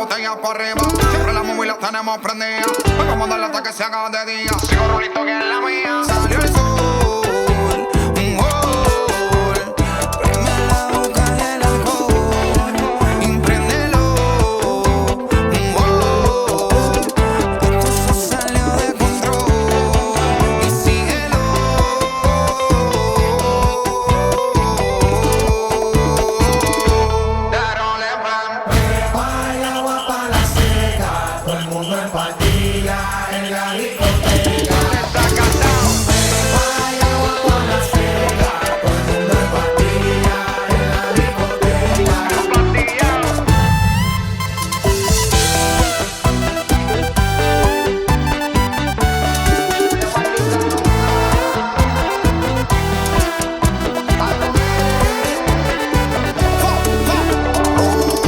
botella para arriba. Siempre las movies las tenemos prendidas. Vamos a darle hasta que se haga de día. Sigo rolito que es la mía. Salió el sol, un gol. Prende la boca y el alcohol. Impréndelo, un gol. Esto se salió de control. Y síguelo. Hay agua para la seca, todo el mundo en pandilla en la discoteca. Hay agua para la seca, todo el mundo en pandilla en la discoteca.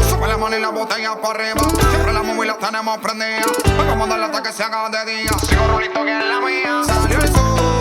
Sube la mano y la botella para arriba. Siempre las movies las tenemos prendidas. Vamos a darle hasta que se haga de día. Sigo rolito que es la mía. Salió el sol.